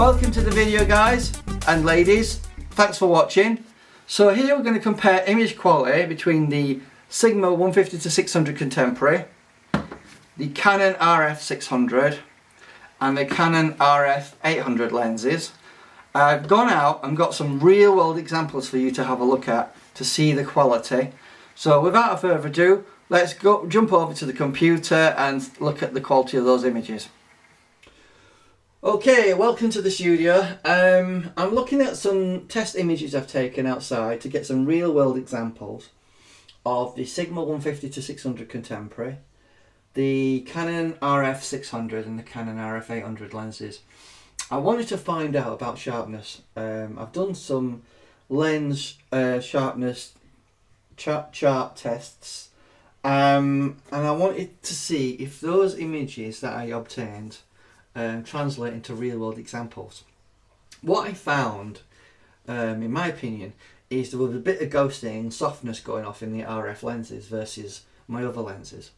Welcome to the video, guys and ladies. Thanks for watching. So here we're going to compare image quality between the Sigma 150 to 600 contemporary, the Canon RF 600 and the Canon RF 800 lenses. I've gone out and got some real world examples for you to have a look at to see the quality. So without further ado, let's jump over to the computer and look at the quality of those images. Okay, welcome to the studio. I'm looking at some test images I've taken outside to get some real world examples of the Sigma 150 to 600 contemporary, the Canon RF 600 and the Canon RF 800 lenses. I wanted to find out about sharpness. I've done some lens sharpness chart tests, and I wanted to see if those images that I obtained translate into real world examples. What I found, in my opinion, is there was a bit of ghosting and softness going off in the RF lenses versus my other lenses.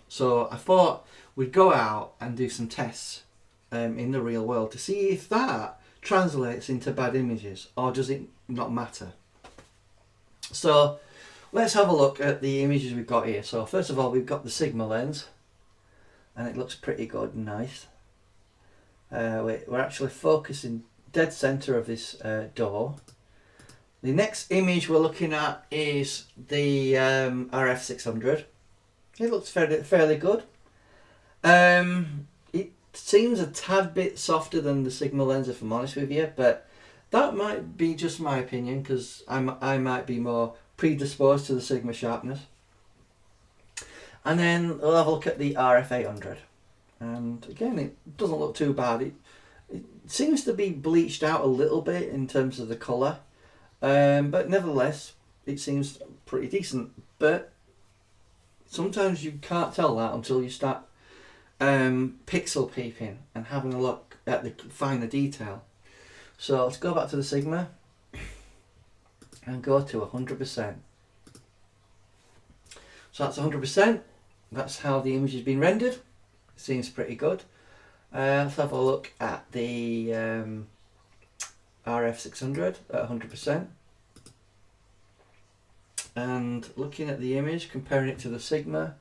So I thought we'd go out and do some tests in the real world to see if that translates into bad images, or does it not matter. So let's have a look at the images we've got here. So first of all, we've got the Sigma lens, and it looks pretty good and nice. We're actually focusing dead center of this door. The next image we're looking at is the RF 600. It looks fairly good. It seems a tad bit softer than the Sigma lens, if I'm honest with you, but that might be just my opinion, because I might be more predisposed to the Sigma sharpness. And then we'll have a look at the RF 800. And again, it doesn't look too bad. It seems to be bleached out a little bit in terms of the colour, but nevertheless it seems pretty decent. But sometimes you can't tell that until you start pixel peeping and having a look at the finer detail. So let's go back to the Sigma and go to 100%. So that's 100%. That's how the image has been rendered. Seems pretty good. Let's have a look at the RF 600 at 100%. And looking at the image, comparing it to the Sigma,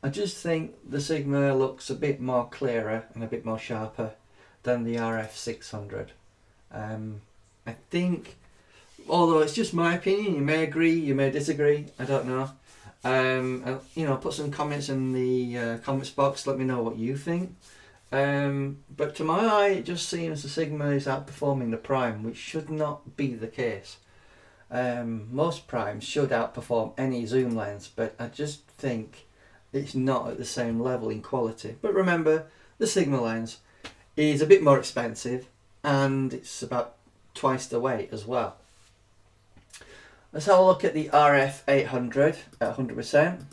I just think the Sigma looks a bit more clearer and a bit more sharper than the RF 600. I think, although it's just my opinion, you may agree, you may disagree, I don't know. And, you know, put some comments in the comments box, let me know what you think. But to my eye, it just seems the Sigma is outperforming the Prime, which should not be the case. Most Primes should outperform any zoom lens, but I just think it's not at the same level in quality. But remember, the Sigma lens is a bit more expensive, and it's about twice the weight as well. Let's have a look at the RF 800 at 100%.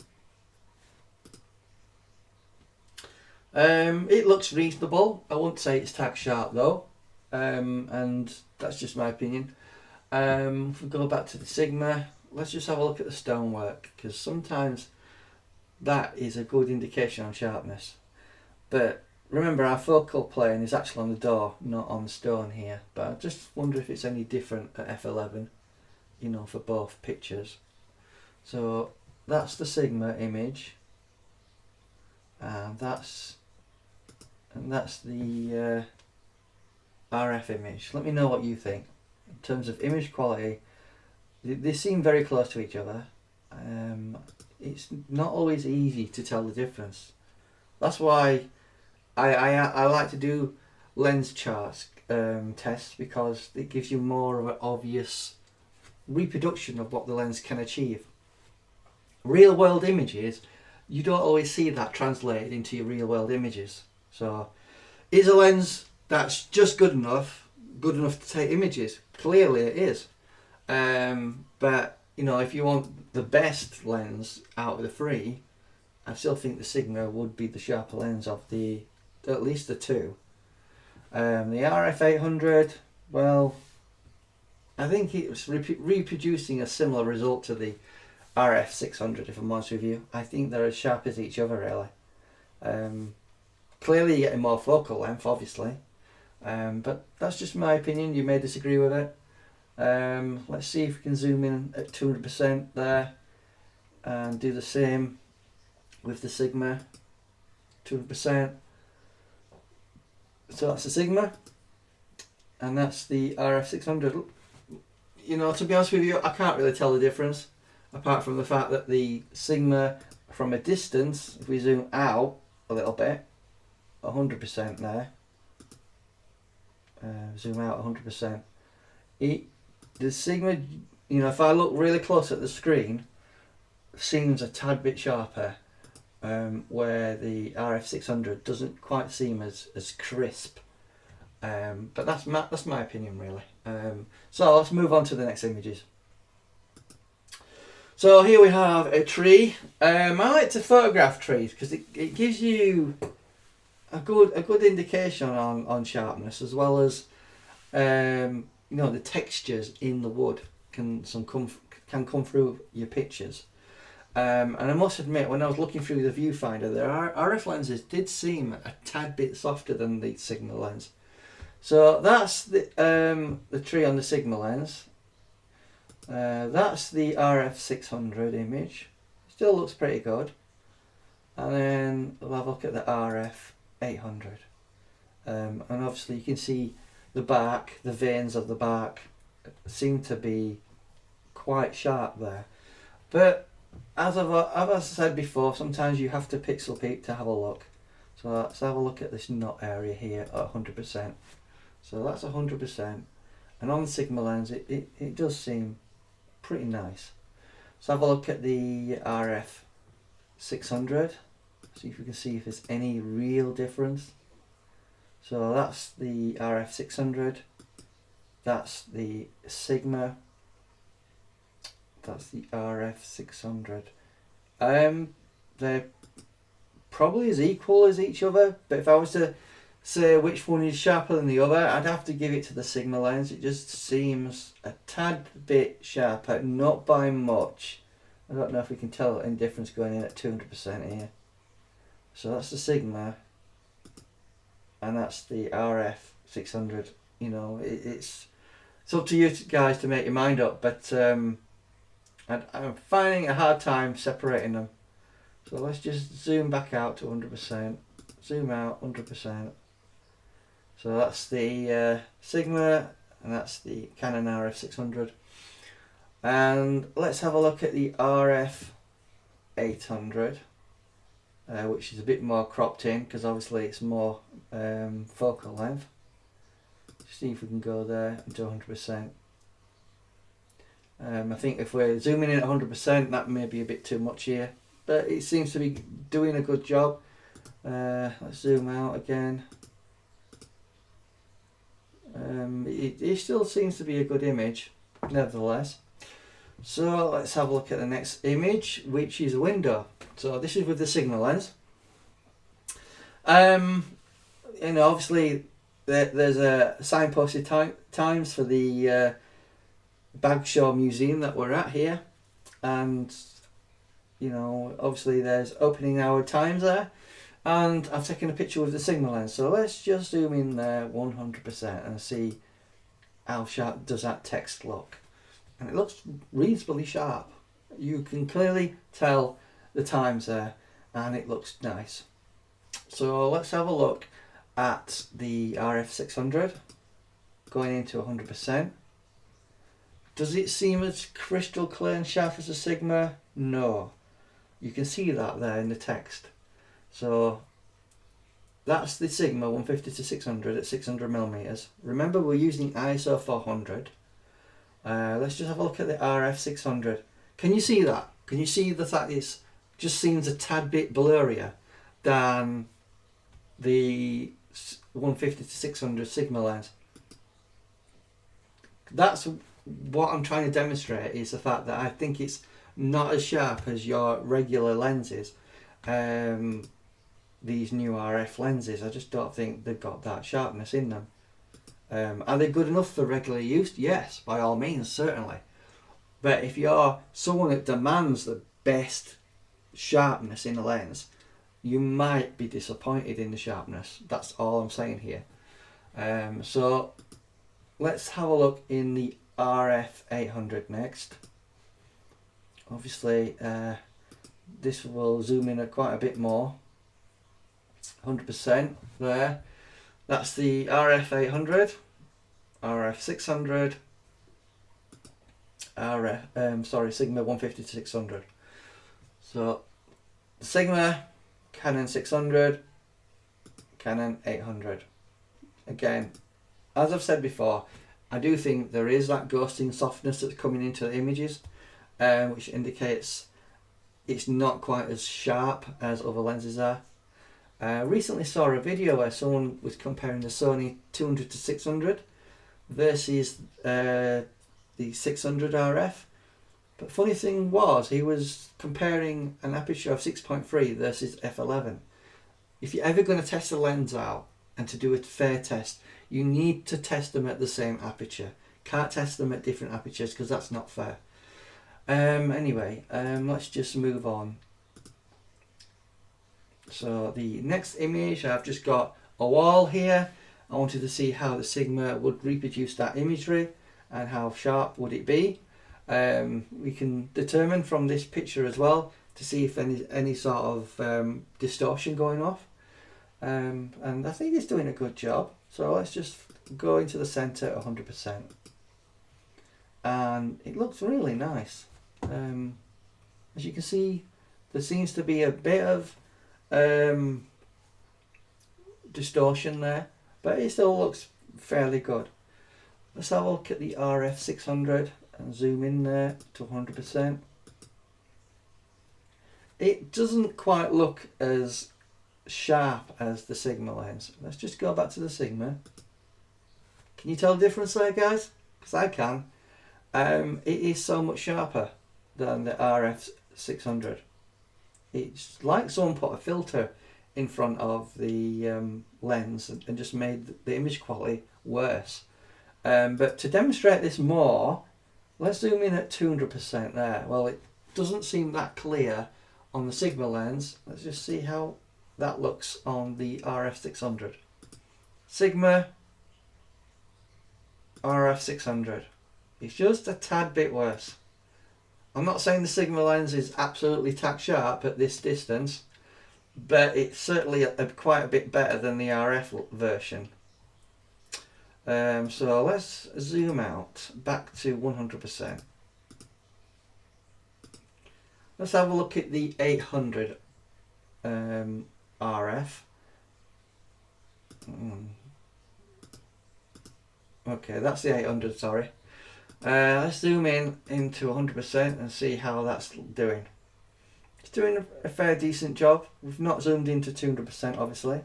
It looks reasonable. I wouldn't say it's tack sharp though, and that's just my opinion. If we go back to the Sigma, let's just have a look at the stonework, because sometimes that is a good indication on sharpness. But remember, our focal plane is actually on the door, not on the stone here. But I just wonder if it's any different at f11. You know, for both pictures. So that's the Sigma image, and that's the RF image. Let me know what you think in terms of image quality. They seem very close to each other. It's not always easy to tell the difference. That's why I like to do lens charts tests, because it gives you more of an obvious reproduction of what the lens can achieve. Real world images, you don't always see that translated into your real world images. So is a lens that's just good enough to take images? Clearly it is. But you know, if you want the best lens out of the three, I still think the Sigma would be the sharper lens of at least the two. The RF 800, well, I think it's reproducing a similar result to the RF 600, if I'm honest with you. I think they're as sharp as each other, really. Clearly you're getting more focal length, obviously, But that's just my opinion. You may disagree with it. Let's see if we can zoom in at 200% there and do the same with the Sigma, 200%. So that's the Sigma, and that's the RF600. You know, to be honest with you, I can't really tell the difference, apart from the fact that the Sigma, from a distance, if we zoom out a little bit, 100% there. Zoom out 100%. The Sigma, you know, if I look really close at the screen, seems a tad bit sharper, where the RF600 doesn't quite seem as crisp. But that's my opinion, really. So let's move on to the next images. So here we have a tree. I like to photograph trees because it gives you a good indication on sharpness, as well as you know, the textures in the wood can come through your pictures. And I must admit, when I was looking through the viewfinder, the RF lenses did seem a tad bit softer than the Sigma lens. So that's the tree on the Sigma lens. That's the RF600 image. Still looks pretty good. And then we'll have a look at the RF800. And obviously you can see the bark, the veins of the bark seem to be quite sharp there. But as I've said before, sometimes you have to pixel peep to have a look. So let's have a look at this knot area here at 100%. So that's 100%. And on the Sigma lens, it does seem pretty nice. So have a look at the RF600. See if we can see if there's any real difference. So that's the RF600. That's the Sigma. That's the RF600. They're probably as equal as each other, but if I was to say which one is sharper than the other, I'd have to give it to the Sigma lens. It just seems a tad bit sharper, not by much. I don't know if we can tell any difference going in at 200% here. So that's the Sigma, and that's the RF600. You know, it's up to you guys to make your mind up, but I'm finding a hard time separating them. So let's just zoom back out to 100%, zoom out 100%. So that's the Sigma, and that's the Canon RF600. And let's have a look at the RF800, which is a bit more cropped in, because obviously it's more focal length. See if we can go there and do 100%. I think if we're zooming in at 100%, that may be a bit too much here, but it seems to be doing a good job. Let's zoom out again. It still seems to be a good image, nevertheless. So let's have a look at the next image, which is a window. So this is with the Sigma lens. You know, obviously there's a signposted times for the Bagshaw Museum that we're at here, and you know, obviously there's opening hour times there, and I've taken a picture with the Sigma lens. So let's just zoom in there 100% and see how sharp does that text look. And it looks reasonably sharp. You can clearly tell the times there, and it looks nice. So let's have a look at the RF600 going into 100%. Does it seem as crystal clear and sharp as a Sigma? No. You can see that there in the text. So that's the Sigma 150 to 600 at 600mm. Remember, we're using ISO 400. Let's just have a look at the RF600. Can you see that? Can you see the fact it just seems a tad bit blurrier than the 150 to 600 Sigma lens? That's what I'm trying to demonstrate, is the fact that I think it's not as sharp as your regular lenses. These new RF lenses, I just don't think they've got that sharpness in them. Are they good enough for regular use? Yes, by all means, certainly. But if you're someone that demands the best sharpness in a lens, you might be disappointed in the sharpness. That's all I'm saying here. So let's have a look in the RF 800 next. Obviously this will zoom in quite a bit more. 100% there. That's the RF 800, RF 600, Sigma 150 to 600. So Sigma, Canon 600, Canon 800. Again, as I've said before, I do think there is that ghosting softness that's coming into the images, which indicates it's not quite as sharp as other lenses are. Recently saw a video where someone was comparing the Sony 200 to 600 versus the 600 RF. But funny thing was, he was comparing an aperture of 6.3 versus f11. If you're ever going to test a lens out and to do a fair test, you need to test them at the same aperture. Can't test them at different apertures because that's not fair. Anyway, let's just move on. So the next image, I've just got a wall here. I wanted to see how the Sigma would reproduce that imagery and how sharp would it be. We can determine from this picture as well to see if any sort of distortion going off. And I think it's doing a good job. So let's just go into the center 100%. And it looks really nice. As you can see, there seems to be a bit of distortion there, but it still looks fairly good. Let's have a look at the RF 600 and zoom in there to 100%. It doesn't quite look as sharp as the Sigma lens. Let's just go back to the Sigma. Can you tell the difference there, guys? Because I can. It is so much sharper than the RF 600. It's like someone put a filter in front of the lens and just made the image quality worse. But to demonstrate this more, let's zoom in at 200% there. Well, it doesn't seem that clear on the Sigma lens. Let's just see how that looks on the RF 600. Sigma, RF 600. It's just a tad bit worse. I'm not saying the Sigma lens is absolutely tack sharp at this distance, but it's certainly quite a bit better than the RF version. So let's zoom out back to 100%. Let's have a look at the 800 RF. Okay, that's the 800, sorry. Let's zoom in into 100% and see how that's doing. It's doing a fair decent job. We've not zoomed into 200% obviously.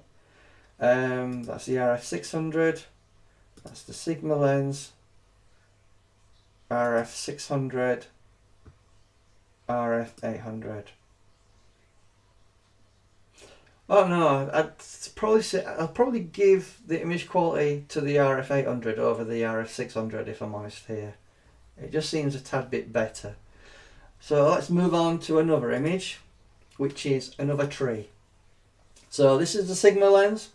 That's the RF 600. That's the Sigma lens. RF 600. RF 800. Oh no, I'll probably give the image quality to the RF 800 over the RF 600 if I'm honest here. It just seems a tad bit better. So let's move on to another image, which is another tree. So this is the Sigma lens.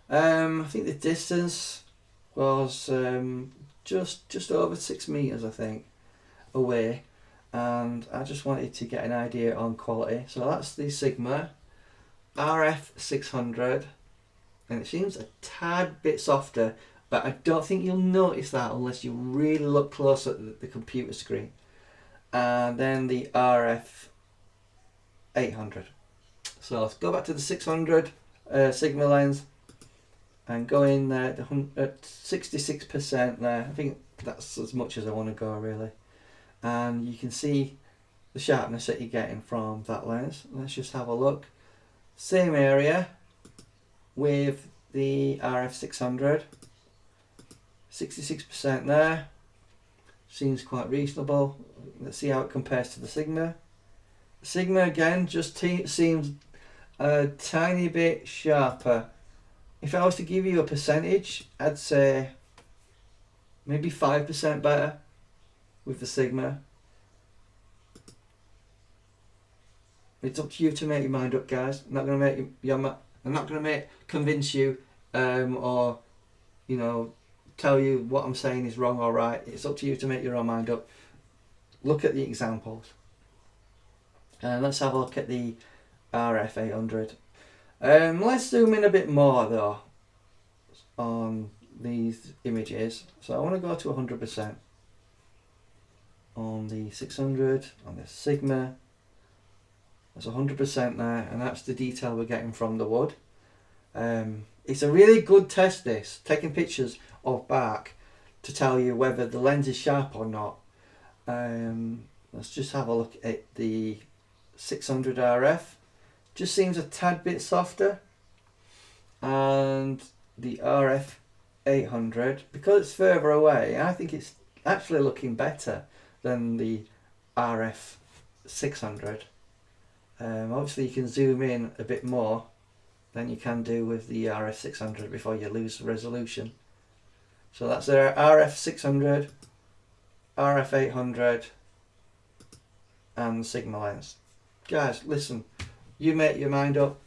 I think the distance was just over 6 meters, I think, away, and I just wanted to get an idea on quality. So that's the Sigma RF 600, and it seems a tad bit softer, but I don't think you'll notice that unless you really look close at the computer screen. And then the RF 800. So let's go back to the 600 Sigma lens and go in there at 66% there. I think that's as much as I want to go really. And you can see the sharpness that you're getting from that lens. Let's just have a look. Same area with the RF 600. 66% there. Seems quite reasonable. Let's see how it compares to the Sigma. Sigma again just seems a tiny bit sharper. If I was to give you a percentage, I'd say maybe 5% better with the Sigma. It's up to you to make your mind up, guys. I'm not going to make convince you or you know, tell you what I'm saying is wrong or right. It's up to you to make your own mind up. Look at the examples. And let's have a look at the RF 800. Let's zoom in a bit more though on these images. So I want to go to 100% on the 600, on the Sigma. That's 100% there, and that's the detail we're getting from the wood. It's a really good test, this, taking pictures of bark to tell you whether the lens is sharp or not. Let's just have a look at the 600 RF. Just seems a tad bit softer, and the RF 800, because it's further away, I think it's actually looking better than the RF 600. Obviously you can zoom in a bit more than you can do with the RF 600 before you lose the resolution. So that's our RF 600, RF 800 and the Sigma lens. Guys, listen, you make your mind up,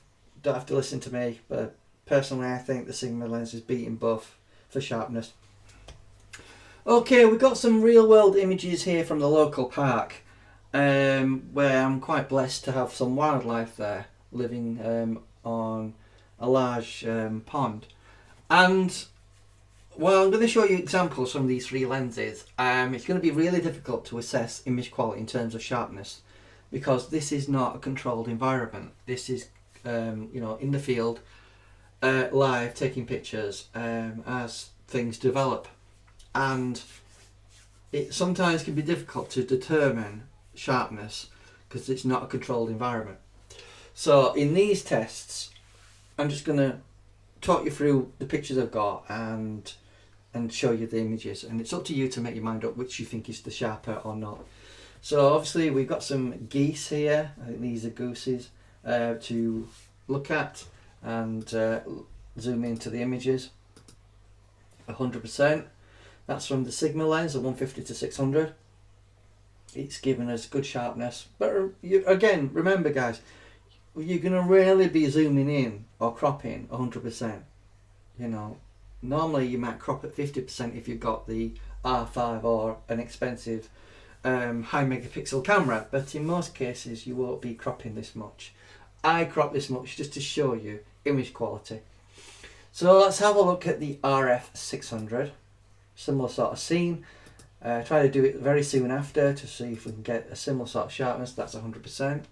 don't have to listen to me, but personally I think the Sigma lens is beating both for sharpness. Okay, we've got some real world images here from the local park, where I'm quite blessed to have some wildlife there living on a large pond. And well, I'm going to show you examples from these three lenses. It's going to be really difficult to assess image quality in terms of sharpness, because this is not a controlled environment. This is you know, in the field, live, taking pictures as things develop, and it sometimes can be difficult to determine sharpness because it's not a controlled environment. So in these tests, I'm just going to talk you through the pictures I've got and show you the images, and it's up to you to make your mind up which you think is the sharper or not. So obviously we've got some geese here. I think these are gooses to look at, and zoom into the images. 100%. That's from the Sigma lens, the 150 to 600. It's given us good sharpness, but again, remember guys, you're going to rarely be zooming in or cropping 100%. You know, normally you might crop at 50% if you've got the R5 or an expensive high megapixel camera, but in most cases you won't be cropping this much. I crop this much just to show you image quality. So let's have a look at the RF 600. Similar sort of scene. Try to do it very soon after to see if we can get a similar sort of sharpness. That's 100%.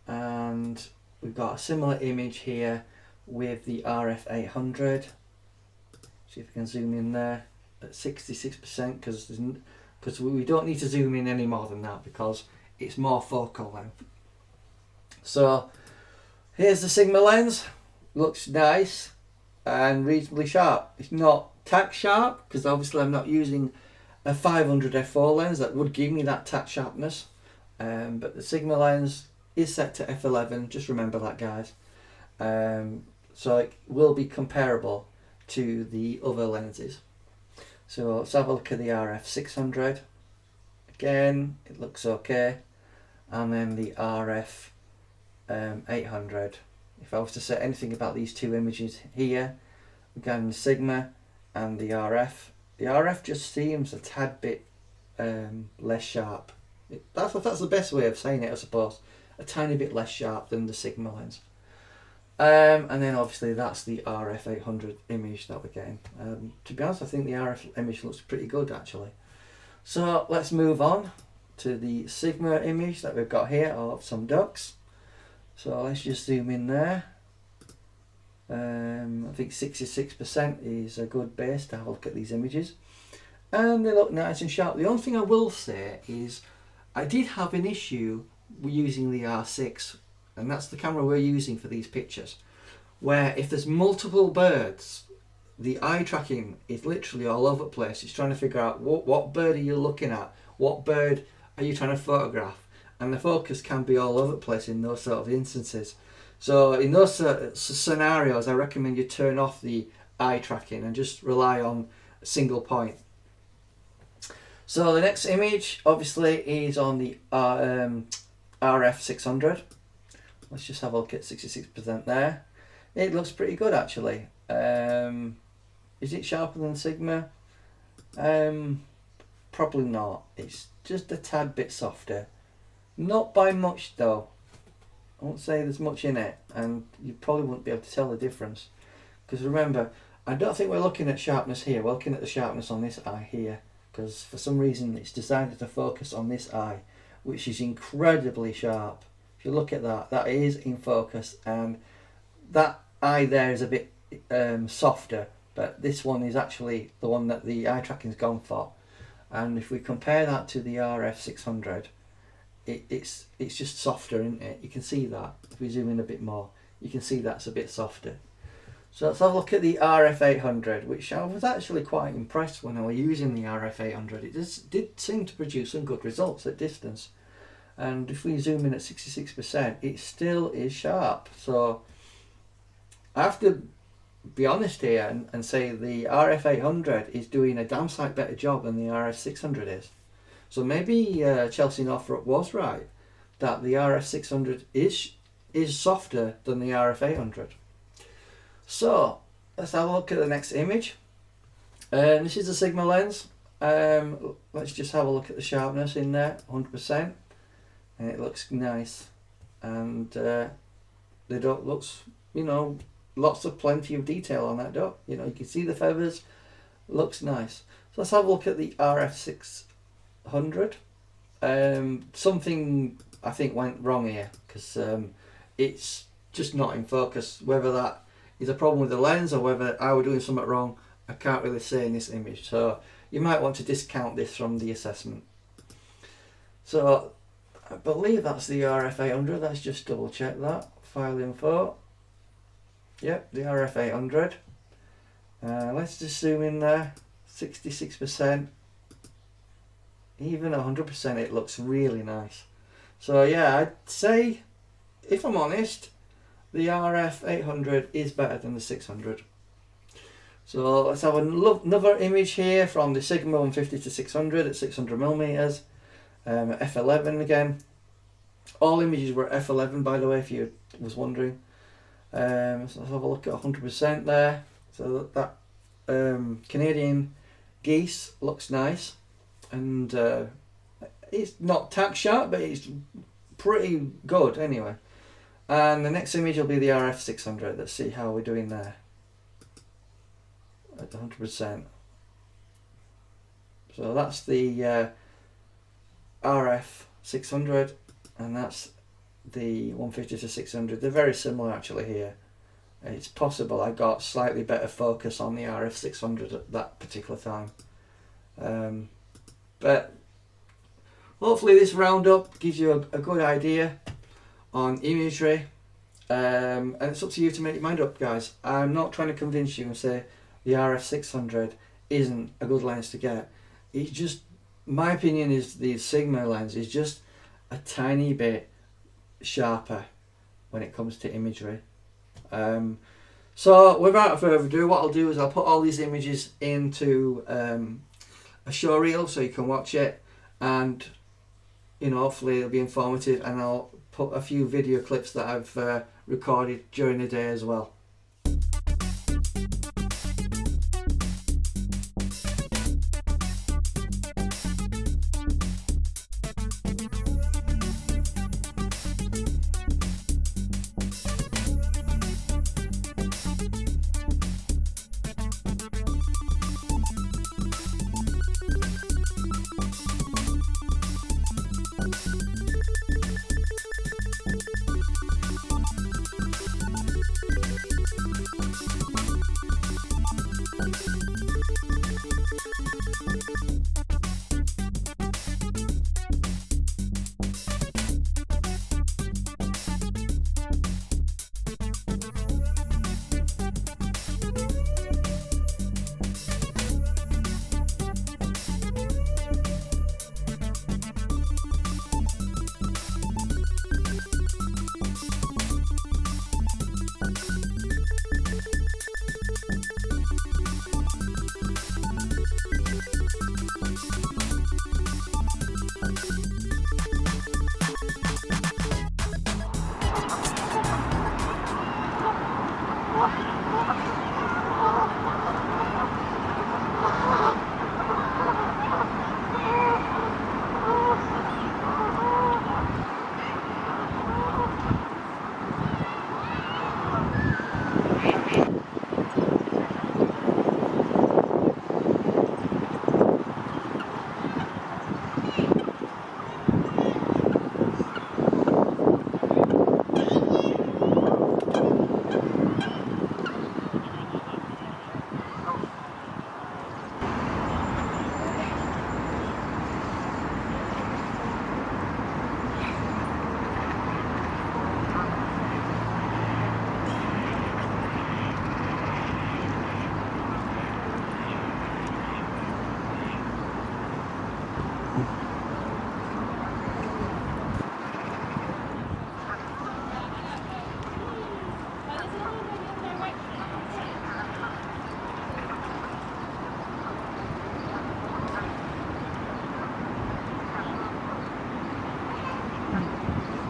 And we've got a similar image here with the RF 800. See if we can zoom in there at 66%, because we don't need to zoom in any more than that because it's more focal length. So here's the Sigma lens. Looks nice and reasonably sharp. It's not tack sharp because obviously I'm not using a 500 f4 lens that would give me that tack sharpness, but the Sigma lens is set to f11, just remember that guys. So it will be comparable to the other lenses. So let's have a look at the RF 600. Again, it looks okay. And then the RF 800. If I was to say anything about these two images here, again the Sigma and the RF just seems a tad bit less sharp. That's the best way of saying it, I suppose. A tiny bit less sharp than the Sigma lens. And then obviously that's the RF 800 image that we're getting. To be honest, I think the RF image looks pretty good actually. So let's move on to the Sigma image that we've got here of some ducks. So let's just zoom in there. I think 66% is a good base to have a look at these images, and they look nice and sharp. The only thing I will say is I did have an issue using the R6, and that's the camera we're using for these pictures, where if there's multiple birds, the eye tracking is literally all over the place. It's trying to figure out what bird are you looking at, what bird are you trying to photograph, and the focus can be all over the place in those sort of instances. So in those scenarios, I recommend you turn off the eye tracking and just rely on a single point. So the next image obviously is on the RF 600. Let's just have a look at 66% there. It looks pretty good actually. Is it sharper than Sigma? Probably not. It's just a tad bit softer. Not by much though. I won't say there's much in it, and you probably wouldn't be able to tell the difference. Because remember, I don't think we're looking at sharpness here. We're looking at the sharpness on this eye here. Because for some reason it's decided to focus on this eye, which is incredibly sharp. If you look at that, that is in focus, and that eye there is a bit softer, but this one is actually the one that the eye tracking's gone for. And if we compare that to the RF 600, it's just softer, isn't it? You can see that. If we zoom in a bit more, you can see that's a bit softer. So let's have a look at the RF 800, which I was actually quite impressed when I was using the RF 800. It did seem to produce some good results at distance. And if we zoom in at 66%, it still is sharp. So I have to be honest here and say the RF 800 is doing a damn sight better job than the RF 600 is. So maybe Chelsea Northrup was right, that the RF 600 is softer than the RF 800. So let's have a look at the next image. This is a Sigma lens. Let's just have a look at the sharpness in there, 100%, and it looks nice. And the duck looks, you know, plenty of detail on that duck. You know, you can see the feathers. Looks nice. So let's have a look at the RF 600. Something I think went wrong here, because it's just not in focus. Whether that is a problem with the lens or whether I was doing something wrong, I can't really say in this image. So you might want to discount this from the assessment. So I believe that's the RF 800. Let's just double check that. File info. Yep, the RF 800. Let's just zoom in there. 66%. Even 100%, it looks really nice. So yeah, I'd say, if I'm honest, the RF 800 is better than the 600. So let's have another image here from the Sigma 150 to 600 at 600mm. F11 again. All images were F11, by the way, if you was wondering. So let's have a look at 100% there. So that Canadian geese looks nice, and it's not tack sharp, but it's pretty good anyway. And the next image will be the RF 600. Let's see how we're doing there at 100%. So that's the RF 600, and that's the 150 to 600. They're very similar actually here. It's possible I got slightly better focus on the RF 600 at that particular time. But hopefully this roundup gives you a good idea on imagery, and it's up to you to make your mind up, guys. I'm not trying to convince you and say the RF 600 isn't a good lens to get. It's just, my opinion is the Sigma lens is just a tiny bit sharper when it comes to imagery. So without further ado, what I'll do is I'll put all these images into a showreel so you can watch it, and you know, hopefully it'll be informative, and I'll put a few video clips that I've recorded during the day as well.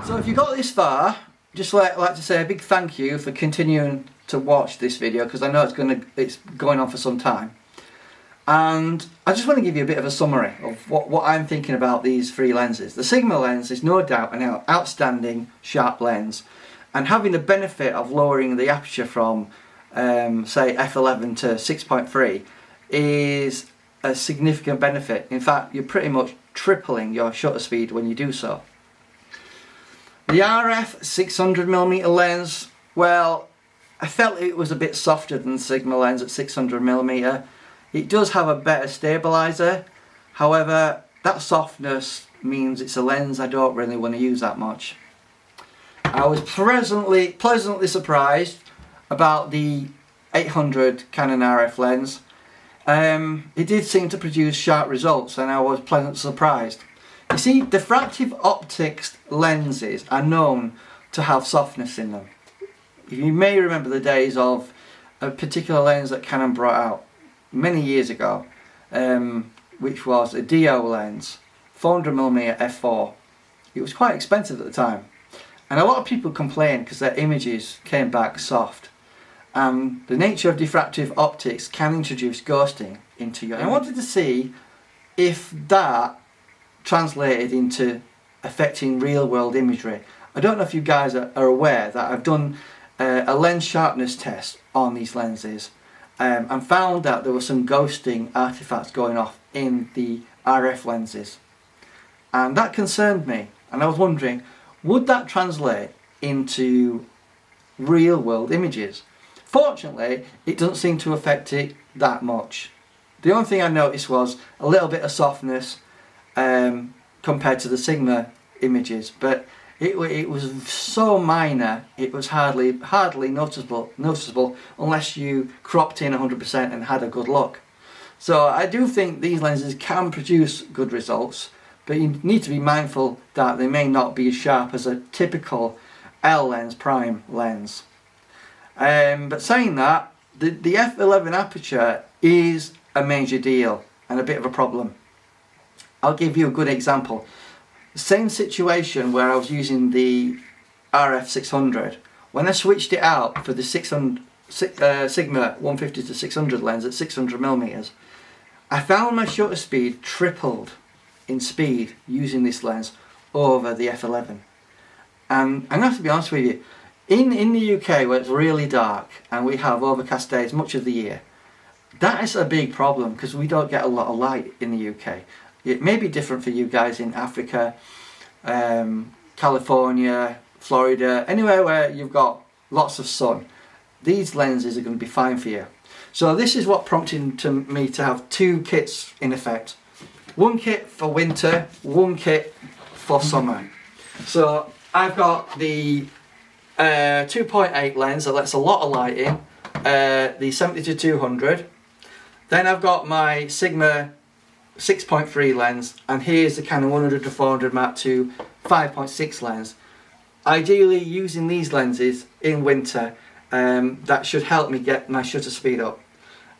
So if you got this far, just like to say a big thank you for continuing to watch this video, because I know it's going on for some time. And I just want to give you a bit of a summary of what I'm thinking about these three lenses. The Sigma lens is no doubt an outstanding sharp lens, and having the benefit of lowering the aperture from say f11 to 6.3 is a significant benefit. In fact, you're pretty much tripling your shutter speed when you do so. The RF 600mm lens, well, I felt it was a bit softer than the Sigma lens at 600mm. It does have a better stabilizer, however that softness means it's a lens I don't really want to use that much. I was pleasantly surprised about the 800 Canon RF lens. It did seem to produce sharp results, and I was pleasantly surprised. You see, diffractive optics lenses are known to have softness in them. You may remember the days of a particular lens that Canon brought out many years ago, which was a DO lens, 400mm f4. It was quite expensive at the time, and a lot of people complained because their images came back soft. The nature of diffractive optics can introduce ghosting into your image. I wanted to see if that translated into affecting real world imagery. I don't know if you guys are aware that I've done a lens sharpness test on these lenses, and found that there were some ghosting artifacts going off in the RF lenses, and that concerned me, and I was wondering, would that translate into real world images? Fortunately, it doesn't seem to affect it that much. The only thing I noticed was a little bit of softness compared to the Sigma images, but it was so minor, it was hardly noticeable unless you cropped in 100% and had a good look. So I do think these lenses can produce good results, but you need to be mindful that they may not be as sharp as a typical L lens prime lens. But saying that, the f11 aperture is a major deal and a bit of a problem. I'll give you a good example. Same situation where I was using the RF 600. When I switched it out for the Sigma 150 to 600 lens at 600mm, I found my shutter speed tripled in speed using this lens over the f11. And I'm going to have to be honest with you, in the UK where it's really dark and we have overcast days much of the year, that is a big problem because we don't get a lot of light in the UK. It may be different for you guys in Africa, California, Florida, anywhere where you've got lots of sun. These lenses are going to be fine for you. So this is what prompted me to have two kits in effect. One kit for winter, one kit for summer. So I've got the 2.8 lens that lets a lot of light in, the 70 to 200. Then I've got my Sigma 6.3 lens, and here's the Canon 100 to 400 Mark II 5.6 lens. Ideally using these lenses in winter, that should help me get my shutter speed up.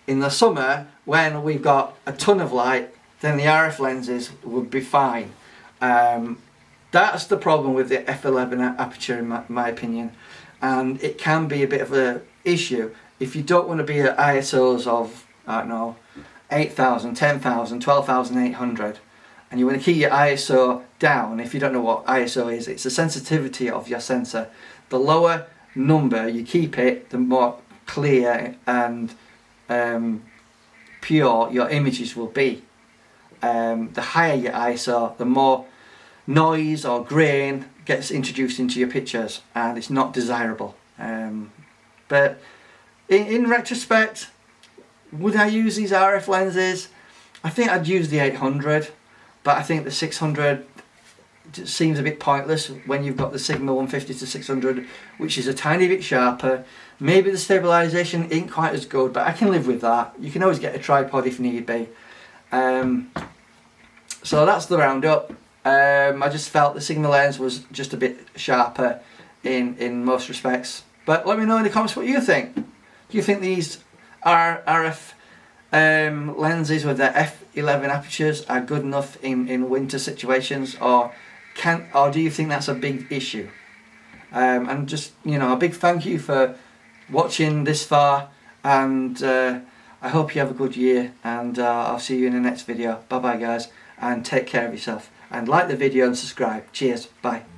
In the summer, when we've got a ton of light, then the RF lenses would be fine. That's the problem with the f11 aperture in my opinion, and it can be a bit of an issue if you don't want to be at ISOs of, I don't know, 8,000, 10,000, 12,800, and you want to keep your ISO down. If you don't know what ISO is, it's the sensitivity of your sensor. The lower number you keep it, the more clear and pure your images will be. The higher your ISO, the more noise or grain gets introduced into your pictures, and it's not desirable. But in retrospect, would I use these RF lenses? I think I'd use the 800, but I think the 600 seems a bit pointless when you've got the Sigma 150 to 600, which is a tiny bit sharper. Maybe the stabilisation ain't quite as good, but I can live with that. You can always get a tripod if need be. So that's the roundup. I just felt the Sigma lens was just a bit sharper in most respects. But let me know in the comments what you think. Do you think these RF lenses with their f11 apertures are good enough in winter situations, or or do you think that's a big issue? And just, you know, a big thank you for watching this far, and I hope you have a good year, and I'll see you in the next video. Bye bye guys, and take care of yourself, and like the video and subscribe. Cheers, bye.